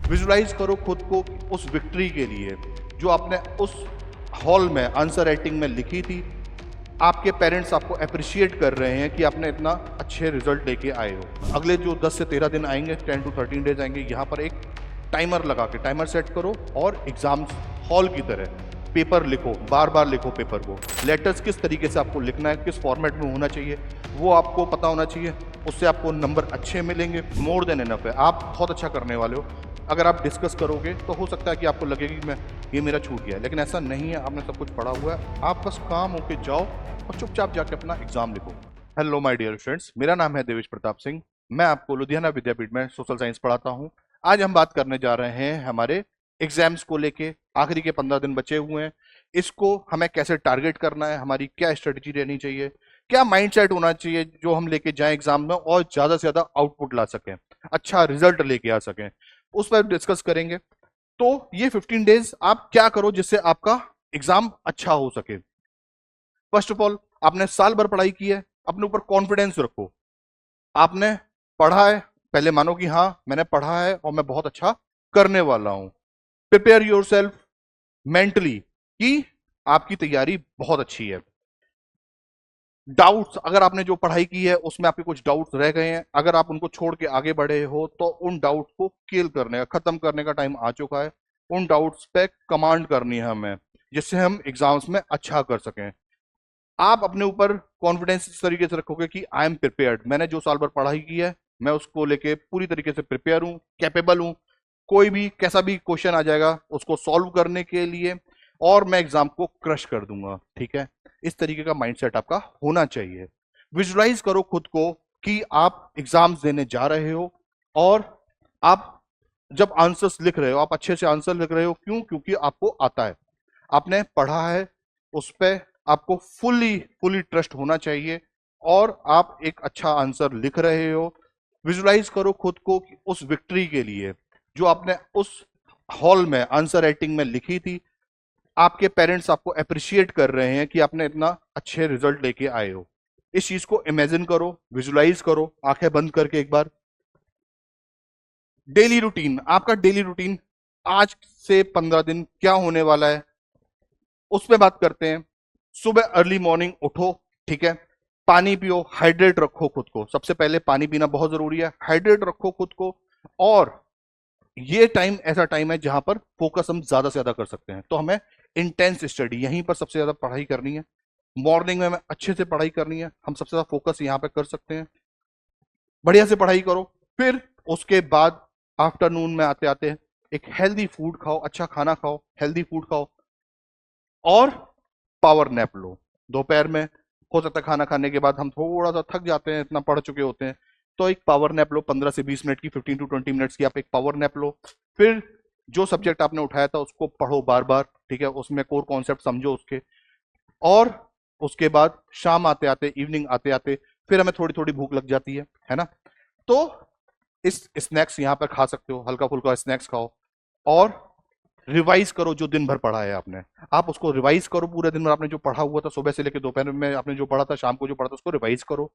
Visualise करो खुद को उस विक्ट्री के लिए जो आपने उस हॉल में आंसर राइटिंग में लिखी थी। आपके पेरेंट्स आपको अप्रिशिएट कर रहे हैं कि आपने इतना अच्छे रिजल्ट लेके आए हो। अगले जो 10 से 13 दिन आएंगे, 10 to 13 डेज आएंगे, यहाँ पर एक टाइमर लगा के टाइमर सेट करो और एग्जाम हॉल की तरह पेपर लिखो, बार बार लिखो पेपर को। लेटर्स किस तरीके से आपको लिखना है, किस फॉर्मेट में होना चाहिए वो आपको पता होना चाहिए। उससे आपको नंबर अच्छे मिलेंगे, मोर देन इनफ है। आप बहुत अच्छा करने वाले हो। अगर आप डिस्कस करोगे तो हो सकता है कि आपको लगे कि मैं ये मेरा छूट गया है, लेकिन ऐसा नहीं है। आपने सब कुछ पढ़ा हुआ है, आप बस काम होके जाओ और चुपचाप जाके अपना एग्जाम लिखो। हेलो माय डियर फ्रेंड्स, मेरा नाम है देवेश प्रताप सिंह। मैं आपको लुधियाना विद्यापीठ में सोशल साइंस पढ़ाता हूँ। आज हम बात करने जा रहे हैं हमारे एग्जाम्स को लेके। आखिरी के 15 दिन बचे हुए हैं, इसको हमें कैसे टारगेट करना है, हमारी क्या स्ट्रेटजी रहनी चाहिए, क्या माइंडसेट होना चाहिए जो हम लेके जाएं एग्जाम में और ज्यादा से ज्यादा आउटपुट ला सकें, अच्छा रिजल्ट लेके आ सकें, उस पर डिस्कस करेंगे। तो ये 15 डेज आप क्या करो जिससे आपका एग्जाम अच्छा हो सके। फर्स्ट ऑफ ऑल, आपने साल भर पढ़ाई की है, अपने ऊपर कॉन्फिडेंस रखो। आपने पढ़ा है, पहले मानो कि हाँ मैंने पढ़ा है और मैं बहुत अच्छा करने वाला हूं। प्रिपेयर योर सेल्फ मेंटली कि आपकी तैयारी बहुत अच्छी है। डाउट्स, अगर आपने जो पढ़ाई की है उसमें आपके कुछ डाउट्स रह गए हैं, अगर आप उनको छोड़ के आगे बढ़े हो तो उन डाउट्स को किल करने का, खत्म करने का टाइम आ चुका है। उन डाउट्स पे कमांड करनी है हमें, जिससे हम एग्जाम्स में अच्छा कर सकें। आप अपने ऊपर कॉन्फिडेंस इस तरीके से रखोगे कि आई एम प्रिपेयर्ड, मैंने जो साल भर पढ़ाई की है मैं उसको लेके पूरी तरीके से प्रिपेयर हूँ, कैपेबल हूँ। कोई भी कैसा भी क्वेश्चन आ जाएगा उसको सॉल्व करने के लिए, और मैं एग्जाम को क्रश कर दूंगा। ठीक है, इस तरीके का माइंडसेट आपका होना चाहिए। विजुलाइज करो खुद को कि आप एग्जाम्स देने जा रहे हो और आप जब आंसर्स लिख रहे हो आप अच्छे से आंसर लिख रहे हो। क्यों? क्योंकि आपको आता है, आपने पढ़ा है, उस पर आपको फुली फुली ट्रस्ट होना चाहिए और आप एक अच्छा आंसर लिख रहे हो। विजुलाइज करो खुद को उस विक्ट्री के लिए जो आपने उस हॉल में आंसर राइटिंग में लिखी थी। आपके पेरेंट्स आपको अप्रिशिएट कर रहे हैं कि आपने इतना अच्छे रिजल्ट लेके आए हो। इस चीज को इमेजिन करो, विजुलाइज करो, आंखें बंद करके एक बार। डेली रूटीन, आपका डेली रूटीन आज से 15 दिन क्या होने वाला है उस पर बात करते हैं। सुबह अर्ली मॉर्निंग उठो, ठीक है, पानी पियो, हाइड्रेट रखो खुद को। सबसे पहले पानी पीना बहुत जरूरी है, हाइड्रेट रखो खुद को। और ये टाइम ऐसा टाइम है जहां पर फोकस हम ज्यादा से ज्यादा कर सकते हैं, तो हमें इंटेंस स्टडी यहीं पर सबसे ज्यादा पढ़ाई करनी है। मॉर्निंग में हमें अच्छे से पढ़ाई करनी है, हम सबसे ज्यादा फोकस यहां पे कर सकते हैं। बढ़िया से पढ़ाई करो, फिर उसके बाद आफ्टरनून में आते आते एक हेल्दी फूड खाओ, अच्छा खाना खाओ, हेल्दी फूड खाओ और पावर नैप लो। दोपहर में हो सकता है खाना खाने के बाद हम थोड़ा सा थक जाते हैं, इतना पढ़ चुके होते हैं, तो एक पावर नैप लो, 15 से 20 मिनट की, 15 to 20 मिनट्स की आप एक पावर नैप लो। फिर जो सब्जेक्ट आपने उठाया था उसको पढ़ो बार बार, ठीक है, उसमें कोर कॉन्सेप्ट समझो उसके। और उसके बाद शाम आते आते, इवनिंग आते आते फिर हमें थोड़ी थोड़ी भूख लग जाती है ना, तो इस स्नैक्स यहाँ पर खा सकते हो, हल्का फुल्का स्नैक्स खाओ और रिवाइज करो जो दिन भर पढ़ा है आपने। आप उसको रिवाइज करो, पूरे दिन भर आपने जो पढ़ा हुआ था, सुबह से लेकर दोपहर में आपने जो पढ़ा था, शाम को जो पढ़ा था, उसको रिवाइज करो।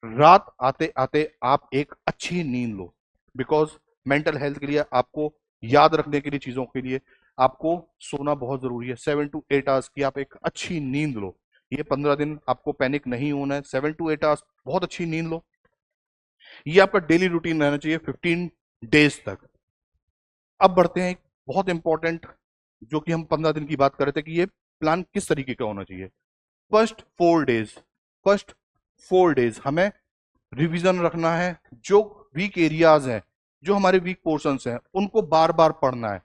रात आते आते आप एक अच्छी नींद लो, बिकॉज मेंटल हेल्थ के लिए, आपको याद रखने के लिए, चीजों के लिए आपको सोना बहुत जरूरी है। 7 to 8 आवर्स की आप एक अच्छी नींद लो। ये 15 दिन आपको पैनिक नहीं होना है, 7 to 8 आवर्स बहुत अच्छी नींद लो। ये आपका डेली रूटीन रहना चाहिए 15 डेज तक। अब बढ़ते हैं एक बहुत इंपॉर्टेंट, जो कि हम 15 दिन की बात कर रहे थे कि ये प्लान किस तरीके का होना चाहिए। फर्स्ट 4 डेज, फर्स्ट 4 डेज हमें रिवीजन रखना है। जो वीक एरियाज हैं, जो हमारे वीक पोर्शंस हैं, उनको बार बार पढ़ना है,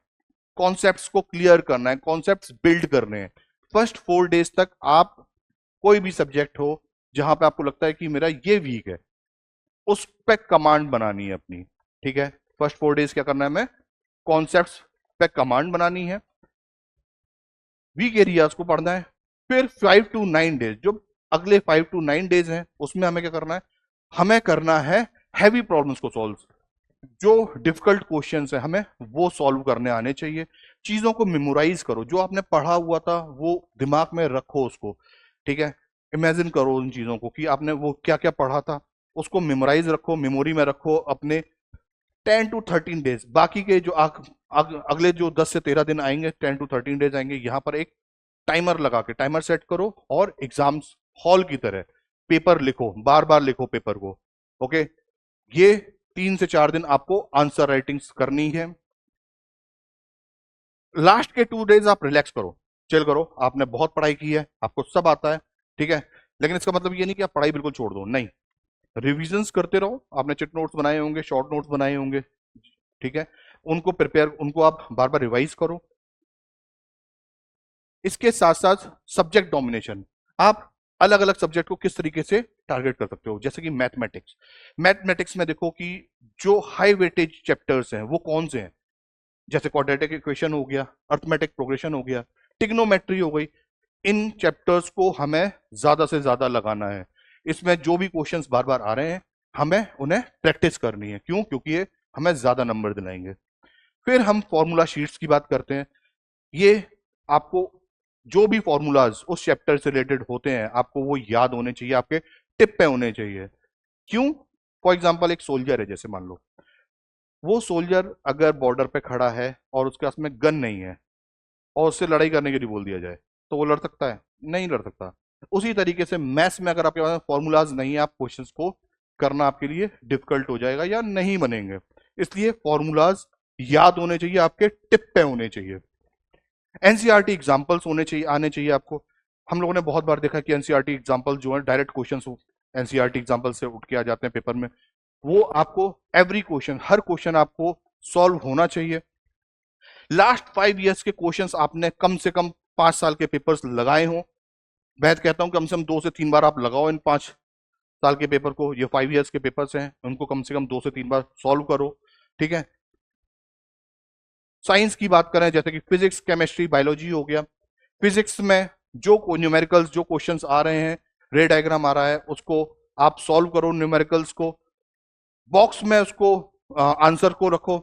कॉन्सेप्ट्स को क्लियर करना है, कॉन्सेप्ट्स बिल्ड करने हैं। फर्स्ट 4 डेज तक आप कोई भी सब्जेक्ट हो जहां पे आपको लगता है कि मेरा ये वीक है, उस पे कमांड बनानी है अपनी। ठीक है, फर्स्ट 4 डेज क्या करना है, हमें कॉन्सेप्ट्स पे कमांड बनानी है, वीक एरियाज को पढ़ना है। फिर 5 to 9 डेज, जो अगले 5 to 9 डेज हैं, उसमें हमें क्या करना है, हमें करना है हैवी प्रॉब्लम्स को सॉल्व। जो डिफिकल्ट क्वेश्चंस है हमें वो सॉल्व करने आने चाहिए। चीजों को मेमोराइज करो, जो आपने पढ़ा हुआ था वो दिमाग में रखो उसको। ठीक है, इमेजिन करो उन चीजों को कि आपने वो क्या क्या पढ़ा था, उसको मेमोराइज रखो, मेमोरी में रखो, अपने 10 to 13 डेज, बाकी के जो अगले जो 10 से 13 दिन आएंगे, 10 to 13 डेज आएंगे, यहां पर एक टाइमर लगा के टाइमर सेट करो और एग्जाम्स हॉल की तरह पेपर लिखो, बार बार लिखो पेपर को। ओके, ये 3 से 4 दिन आपको आंसर राइटिंग्स करनी है। लास्ट के 2 डेज आप रिलैक्स करो, चिल करो, आपने बहुत पढ़ाई की है, आपको सब आता है, ठीक है, लेकिन इसका मतलब ये नहीं कि आप पढ़ाई बिल्कुल छोड़ दो, नहीं, रिविजन्स करते रहो। आपने चिट नोट्स बनाए होंगे, शॉर्ट नोट्स बनाए होंगे, ठीक है, उनको प्रिपेयर, उनको आप बार बार रिवाइज करो। इसके साथ साथ सब्जेक्ट डोमिनेशन, आप अलग अलग सब्जेक्ट को किस तरीके से टारगेट कर सकते हो, जैसे कि मैथमेटिक्स। मैथमेटिक्स में देखो कि जो हाई वेटेज चैप्टर्स हैं वो कौन से हैं, जैसे क्वाड्रेटिक इक्वेशन हो गया, अर्थमेटिक प्रोग्रेशन हो गया, ट्रिग्नोमेट्री हो गई। इन चैप्टर्स को हमें ज्यादा से ज्यादा लगाना है। इसमें जो भी क्वेश्चंस बार बार आ रहे हैं हमें उन्हें प्रैक्टिस करनी है। क्यों? क्योंकि ये हमें ज्यादा नंबर दिलाएंगे। फिर हम फॉर्मूला शीट्स की बात करते हैं। ये आपको जो भी फॉर्मूलाज उस चैप्टर से रिलेटेड होते हैं आपको वो याद होने चाहिए, आपके टिप पे होने चाहिए। क्यों? फॉर एग्जाम्पल एक सोल्जर है, जैसे मान लो वो सोल्जर अगर बॉर्डर पे खड़ा है और उसके पास में गन नहीं है और उससे लड़ाई करने के लिए बोल दिया जाए तो वो लड़ सकता है? नहीं लड़ सकता। उसी तरीके से मैथ्स में अगर आपके पास फॉर्मूलाज नहीं है, आप क्वेश्चंस को करना आपके लिए डिफिकल्ट हो जाएगा या नहीं बनेंगे। इसलिए फॉर्मूलाज याद होने चाहिए, आपके टिप पे होने चाहिए। एनसीईआरटी एग्जांपल्स होने चाहिए, आने चाहिए आपको। हम लोगों ने बहुत बार देखा कि एनसीईआरटी एग्जांपल जो है डायरेक्ट क्वेश्चंस एनसीईआरटी एग्जांपल से उठ के आ जाते हैं पेपर में। वो आपको एवरी क्वेश्चन, हर क्वेश्चन आपको सॉल्व होना चाहिए। लास्ट 5 इयर्स के क्वेश्चंस आपने कम से कम 5 साल के पेपर्स लगाए हों। मैं कहता हूं कम से कम 2 से 3 बार आप लगाओ इन 5 साल के पेपर को। ये 5 इयर्स के पेपर्स हैं, उनको कम से कम 2 से 3 बार सॉल्व करो, ठीक है। साइंस की बात करें, जैसे कि फिजिक्स, केमिस्ट्री, बायोलॉजी हो गया। फिजिक्स में जो न्यूमेरिकल्स, जो क्वेश्चंस आ रहे हैं, रे डायग्राम आ रहा है, उसको आप सॉल्व करो, न्यूमेरिकल्स को बॉक्स में उसको आंसर को रखो।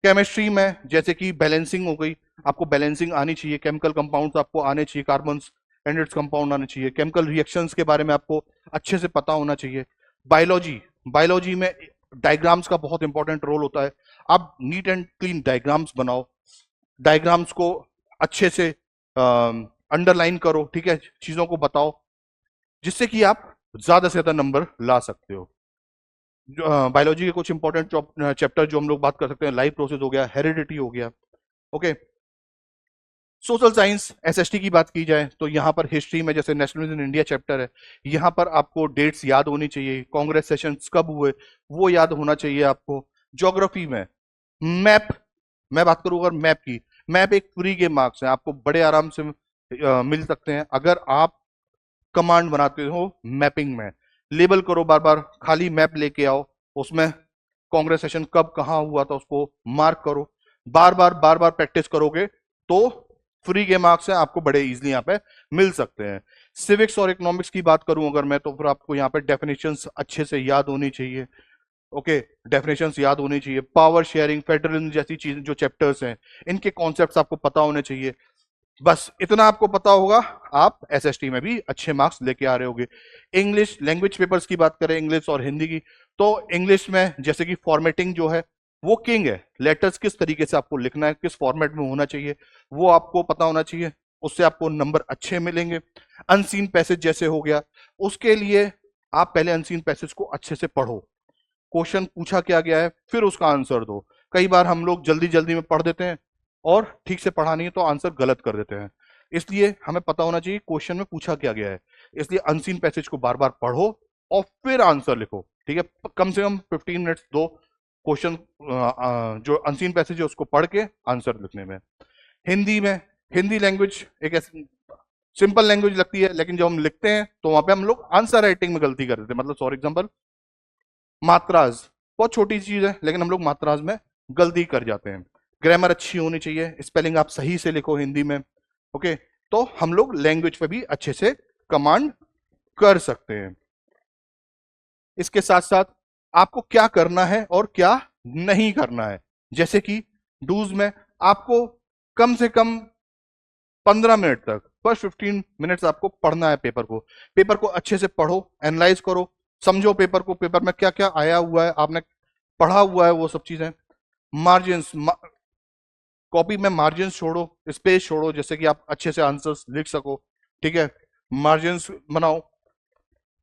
केमिस्ट्री में जैसे कि बैलेंसिंग हो गई, आपको बैलेंसिंग आनी चाहिए, केमिकल कंपाउंड्स आपको आने चाहिए, कार्बन्स एंड इट्स कंपाउंड आने चाहिए, केमिकल रिएक्शंस के बारे में आपको अच्छे से पता होना चाहिए। बायोलॉजी, बायोलॉजी में डायग्राम्स का बहुत इंपॉर्टेंट रोल होता है। आप नीट एंड क्लीन डायग्राम्स बनाओ, डायग्राम्स को अच्छे से अंडरलाइन करो, ठीक है, चीजों को बताओ, जिससे कि आप ज्यादा से ज्यादा नंबर ला सकते हो। बायोलॉजी के कुछ इंपॉर्टेंट चैप्टर जो हम लोग बात कर सकते हैं, लाइफ प्रोसेस हो गया, हेरिडिटी हो गया, ओके। सोशल साइंस, एसएसटी की बात की जाए तो यहाँ पर हिस्ट्री में जैसे नेशनलिज्म इन इंडिया चैप्टर है, यहाँ पर आपको डेट्स याद होनी चाहिए, कांग्रेस सेशंस कब हुए वो याद होना चाहिए आपको। ज्योग्राफी में मैप, मैं बात करूँ अगर मैप की, मैप एक फ्री के मार्क्स है, आपको बड़े आराम से मिल सकते हैं अगर आप कमांड बनाते हो मैपिंग में। लेबल करो, बार बार खाली मैप लेके आओ, उसमें कांग्रेस सेशन कब कहाँ हुआ था उसको मार्क करो, बार बार प्रैक्टिस करोगे तो फ्री के मार्क्स हैं, आपको बड़े इजीली यहाँ पे मिल सकते हैं। सिविक्स और इकोनॉमिक्स की बात करूं अगर मैं, तो फिर आपको यहाँ पे डेफिनेशंस अच्छे से याद होनी चाहिए, ओके, डेफिनेशंस याद होनी चाहिए। पावर शेयरिंग, फेडरलिज्म जैसी चीज जो चैप्टर्स हैं, इनके कॉन्सेप्ट्स आपको पता होने चाहिए। बस इतना आपको पता होगा, आप एसएसटी में भी अच्छे मार्क्स लेके आ रहे होगे। इंग्लिश लैंग्वेज पेपर्स की बात करें, इंग्लिश और हिंदी की, तो इंग्लिश में जैसे कि फॉर्मेटिंग जो है वो किंग है। लेटर्स किस तरीके से आपको लिखना है, किस फॉर्मेट में होना चाहिए, वो आपको पता होना चाहिए, उससे आपको नंबर अच्छे मिलेंगे। अनसीन पैसेज जैसे हो गया, उसके लिए आप पहले अनसीन पैसेज को अच्छे से पढ़ो, क्वेश्चन पूछा क्या गया है फिर उसका आंसर दो। कई बार हम लोग जल्दी जल्दी में पढ़ देते हैं और ठीक से पढ़ा नहीं है तो आंसर गलत कर देते हैं, इसलिए हमें पता होना चाहिए क्वेश्चन में पूछा क्या गया है। इसलिए अनसीन पैसेज को बार बार पढ़ो और फिर आंसर लिखो, ठीक है। कम से कम 15 मिनट्स दो क्वेश्चन जो अनसीन पैसेज है उसको पढ़ के आंसर लिखने में। हिंदी में, हिंदी लैंग्वेज एक ऐसी सिंपल लैंग्वेज लगती है, लेकिन जब हम लिखते हैं तो वहां पे हम लोग आंसर राइटिंग में गलती कर देते हैं। मतलब फॉर एग्जांपल मात्राज, बहुत छोटी चीज है लेकिन हम लोग मात्राज में गलती कर जाते हैं। ग्रामर अच्छी होनी चाहिए, स्पेलिंग आप सही से लिखो हिंदी में, ओके, तो हम लोग लैंग्वेज पे भी अच्छे से कमांड कर सकते हैं। इसके साथ साथ आपको क्या करना है और क्या नहीं करना है, जैसे कि डूज में आपको कम से कम 15 मिनट तक, फर्स्ट 15 मिनट्स आपको पढ़ना है पेपर को। पेपर को अच्छे से पढ़ो, एनालाइज करो, समझो पेपर को, पेपर में क्या क्या आया हुआ है, आपने पढ़ा हुआ है वो सब चीजें। मार्जिन, कॉपी में मार्जिन छोड़ो, स्पेस छोड़ो, जैसे कि आप अच्छे से आंसर्स लिख सको, ठीक है। मार्जिन बनाओ।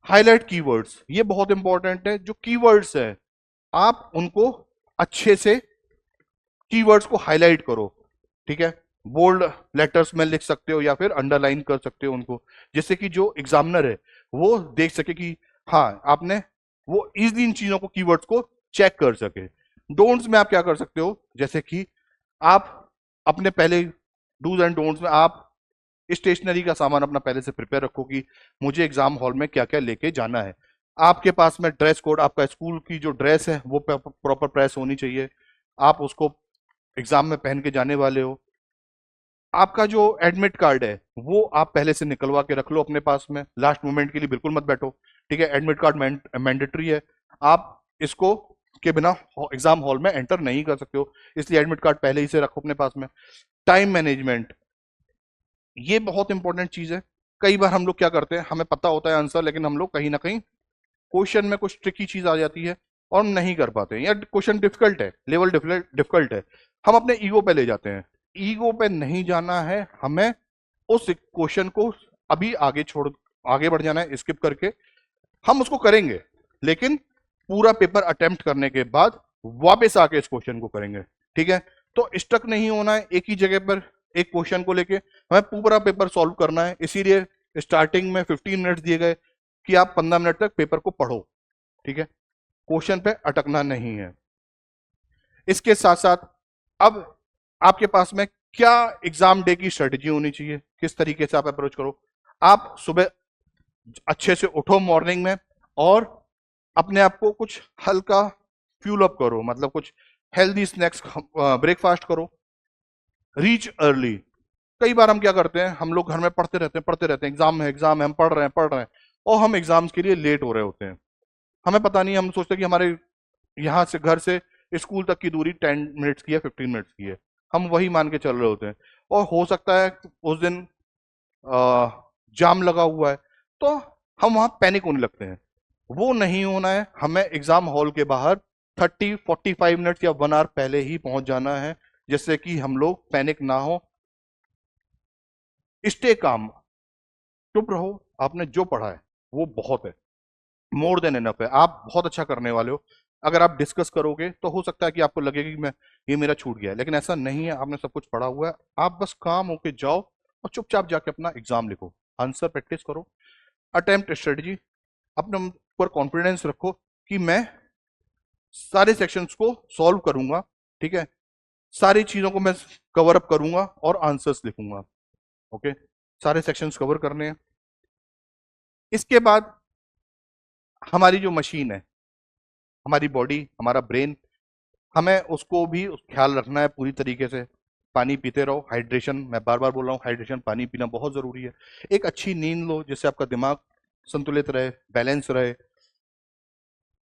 हाईलाइट कीवर्ड्स, ये बहुत इंपॉर्टेंट है। जो कीवर्ड्स है आप उनको अच्छे से कीवर्ड्स को हाईलाइट करो, ठीक है। बोल्ड लेटर्स में लिख सकते हो या फिर अंडरलाइन कर सकते हो उनको, जिससे कि जो एग्जामिनर है वो देख सके कि हाँ आपने, वो इजली इन चीजों को, कीवर्ड्स को चेक कर सके। डोंट्स में आप क्या कर सकते हो, जैसे कि आप अपने पहले डूज एंड डोंट्स में आप स्टेशनरी का सामान अपना पहले से प्रिपेयर रखो कि मुझे एग्जाम हॉल में क्या क्या लेके जाना है। आपके पास में ड्रेस कोड, आपका स्कूल की जो ड्रेस है वो प्रॉपर प्रेस होनी चाहिए, आप उसको एग्जाम में पहन के जाने वाले हो। आपका जो एडमिट कार्ड है वो आप पहले से निकलवा के रख लो अपने पास में, लास्ट मोमेंट के लिए बिल्कुल मत बैठो, ठीक है। एडमिट कार्ड मैंडेटरी है, आप इसको के बिना एग्जाम हॉल में एंटर नहीं कर सकते हो, इसलिए एडमिट कार्ड पहले ही से रखो अपने पास में। टाइम मैनेजमेंट, ये बहुत इंपॉर्टेंट चीज है। कई बार हम लोग क्या करते हैं, हमें पता होता है आंसर, लेकिन हम लोग कहीं ना कहीं क्वेश्चन में कुछ ट्रिकी चीज आ जाती है और हम नहीं कर पाते हैं, या क्वेश्चन डिफिकल्ट है, लेवल डिफिकल्ट है, हम अपने ईगो पे ले जाते हैं। ईगो पे नहीं जाना है हमें, उस क्वेश्चन को अभी आगे बढ़ जाना है स्किप करके। हम उसको करेंगे, लेकिन पूरा पेपर अटेम्प्ट करने के बाद वापस आके इस क्वेश्चन को करेंगे, ठीक है। तो स्टक नहीं होना है एक ही जगह पर, एक क्वेश्चन को लेके हमें पूरा पेपर सॉल्व करना है। इसीलिए स्टार्टिंग में 15 मिनट्स दिए गए कि आप 15 मिनट तक पेपर को पढ़ो, ठीक है। क्वेश्चन पे अटकना नहीं है। इसके साथ साथ अब आपके पास में क्या एग्जाम डे की स्ट्रेटेजी होनी चाहिए, किस तरीके से आप अप्रोच करो। आप सुबह अच्छे से उठो मॉर्निंग में और अपने आप को कुछ हल्का फ्यूल अप करो, मतलब कुछ हेल्दी स्नैक्स, ब्रेकफास्ट करो। रीच अर्ली, कई बार हम क्या करते हैं, हम लोग घर में पढ़ते रहते हैं, एग्जाम है, हम पढ़ रहे हैं और हम एग्जाम्स के लिए लेट हो रहे होते हैं। हमें पता नहीं, हम सोचते हैं कि हमारे यहाँ से, घर से स्कूल तक की दूरी 10 मिनट्स की है, 15 मिनट्स की है, हम वही मान के चल रहे होते हैं। और हो सकता है उस दिन जाम लगा हुआ है, तो हम वहां पैनिक होने लगते हैं। वो नहीं होना है, हमें एग्जाम हॉल के बाहर 30-45 मिनट या 1 आवर पहले ही पहुंच जाना है, जिससे कि हम लोग पैनिक ना हो। स्टे काम, चुप रहो, आपने जो पढ़ा है वो बहुत है, मोर देन इनफ है, आप बहुत अच्छा करने वाले हो। अगर आप डिस्कस करोगे तो हो सकता है कि आपको लगेगा कि मैं, ये मेरा छूट गया है, लेकिन ऐसा नहीं है, आपने सब कुछ पढ़ा हुआ है। आप बस काम होके जाओ और चुपचाप जाके अपना एग्जाम लिखो, आंसर प्रैक्टिस करो। अटेम्प्ट स्ट्रेटजी, अपने ऊपर कॉन्फिडेंस रखो कि मैं सारे सेक्शंस को सॉल्व करूंगा, ठीक है, सारी चीजों को मैं कवर अप करूंगा और आंसर्स लिखूंगा, ओके। सारे सेक्शंस कवर करने हैं। इसके बाद हमारी जो मशीन है, हमारी बॉडी, हमारा ब्रेन, हमें उसको भी ख्याल रखना है पूरी तरीके से। पानी पीते रहो, हाइड्रेशन, मैं बार बार बोल रहा हूँ, हाइड्रेशन, पानी पीना बहुत जरूरी है। एक अच्छी नींद लो जिससे आपका दिमाग संतुलित रहे, बैलेंस रहे।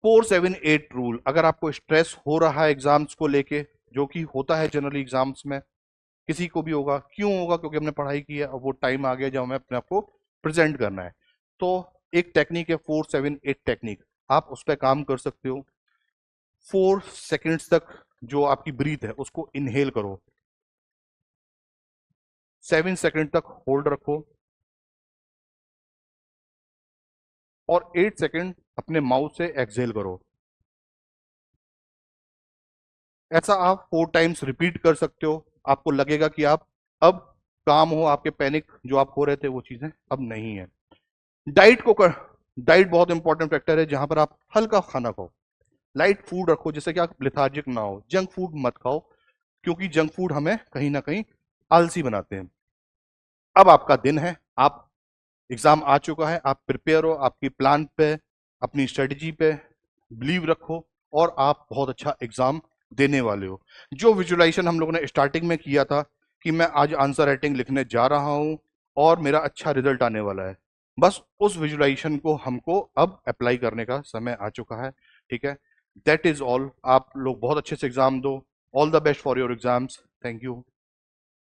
4-7-8 रूल, अगर आपको स्ट्रेस हो रहा है एग्जाम्स को लेके, जो कि होता है जनरली एग्जाम्स में, किसी को भी होगा, क्यों होगा, क्योंकि हमने पढ़ाई की है और वो टाइम आ गया जब हमें अपने आप को प्रेजेंट करना है। तो एक टेक्निक है 4-7-8 टेक्निक, आप उस पर काम कर सकते हो। 4 सेकेंड्स तक जो आपकी ब्रीथ है उसको इनहेल करो, 7 सेकेंड तक होल्ड रखो और 8 सेकेंड अपने माउथ से एक्सहेल करो। ऐसा आप 4 टाइम्स रिपीट कर सकते हो। आपको लगेगा कि आप अब काम हो, आपके पैनिक जो आप हो रहे थे वो चीजें अब नहीं है। डाइट को कर, डाइट बहुत इंपॉर्टेंट फैक्टर है, जहां पर आप हल्का खाना खाओ, लाइट फूड रखो, जिससे कि आप लिथार्जिक ना हो। जंक फूड मत खाओ, क्योंकि जंक फूड हमें कहीं ना कहीं आलसी बनाते हैं। अब आपका दिन है, आप, एग्जाम आ चुका है, आप प्रिपेयर हो, आपकी प्लान पे, अपनी स्ट्रेटजी पे बिलीव रखो और आप बहुत अच्छा एग्जाम देने वाले हो। जो विजुलाइजेशन हम लोगों ने स्टार्टिंग में किया था कि मैं आज आंसर राइटिंग लिखने जा रहा हूं और मेरा अच्छा रिजल्ट आने वाला है, बस उस विजुलाइजेशन को हमको अब अप्लाई करने का समय आ चुका है, ठीक है। That is all. आप लोग बहुत अच्छे से एग्जाम दो। All the best for your exams. Thank you.